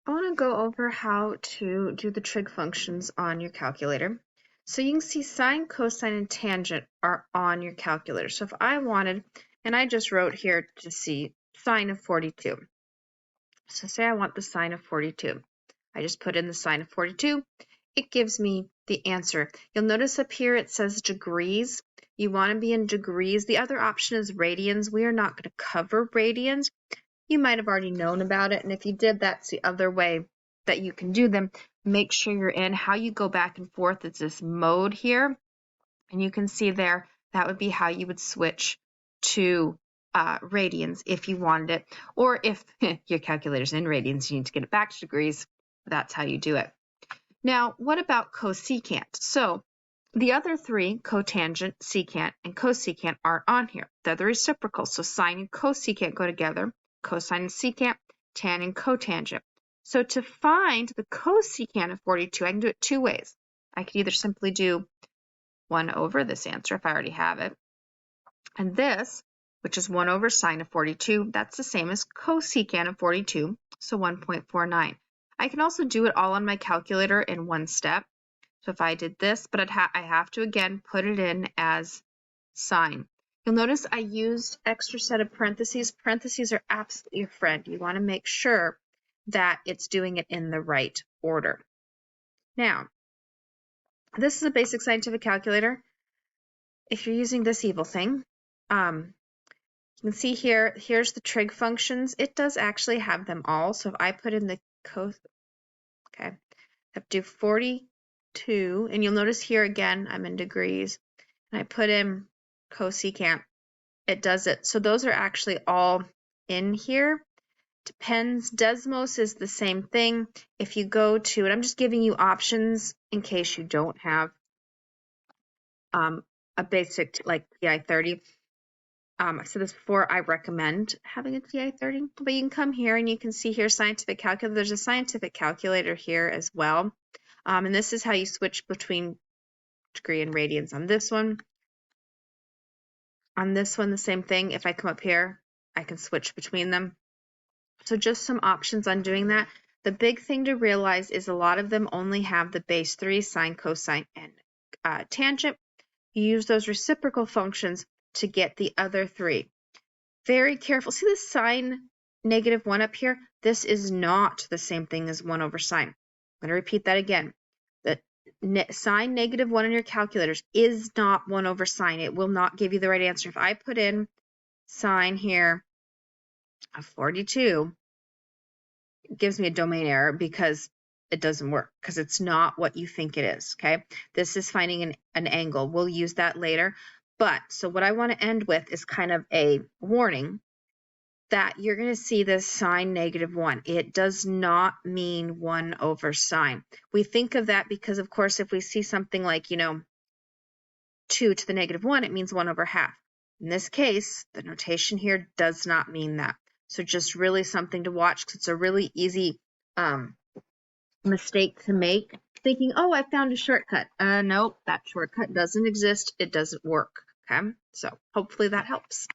I want to go over how to do the trig functions on your calculator. So you can see sine, cosine, and tangent are on your calculator. So if I wanted, and I just wrote here to see sine of 42. So say I want the sine of 42. I just put in the sine of 42. It gives me the answer. You'll notice up here it says degrees. You want to be in degrees. The other option is radians. We are not going to cover radians. You might have already known about it, and if you did, that's the other way that you can do them. Make sure you're in. How you go back and forth is this mode here, and you can see there that would be how you would switch to radians if you wanted it, or if your calculator's in radians, you need to get it back to degrees. That's how you do it. Now, what about cosecant? So the other three, cotangent, secant, and cosecant, are on here. They're the reciprocal, so sine and cosecant go together. Cosine and secant, tan and cotangent. So to find the cosecant of 42, I can do it two ways. I could either simply do 1 over this answer if I already have it. And this, which is 1 over sine of 42, that's the same as cosecant of 42, so 1.49. I can also do it all on my calculator in one step. So if I did this, but I have to, again, put it in as sine. You'll notice I used extra set of parentheses. Parentheses are absolutely your friend. You want to make sure that it's doing it in the right order. Now, this is a basic scientific calculator. If you're using this evil thing, you can see here, here's the trig functions. It does actually have them all. So if I put in the okay, I have to do 42, and you'll notice here again, I'm in degrees, and I put in cosecant. It does it. So those are actually all in here. Depends. Desmos is the same thing. If you go to, and I'm just giving you options in case you don't have a basic like TI-30. I said this before, I recommend having a TI-30, but you can come here and you can see here scientific calculator. There's a scientific calculator here as well. And this is how you switch between degree and radians on this one. On this one, the same thing. If I come up here, I can switch between them. So just some options on doing that. The big thing to realize is a lot of them only have the base 3, sine, cosine, and tangent. You use those reciprocal functions to get the other 3. Very careful. See this sine -1 up here? This is not the same thing as 1 over sine. I'm going to repeat that again. The sine -1 on your calculators is not 1 over sine. It will not give you the right answer. If I put in sine here of 42, it gives me a domain error because it doesn't work, because it's not what you think it is, okay? This is finding an angle. We'll use that later. But, so what I want to end with is kind of a warning that you're going to see this sine -1. It does not mean 1 over sine. We think of that because, of course, if we see something like, 2 to the -1, it means 1 over half. In this case, the notation here does not mean that. So just really something to watch, because it's a really easy mistake to make, thinking, oh, I found a shortcut. Nope, that shortcut doesn't exist. It doesn't work. Okay, so hopefully that helps.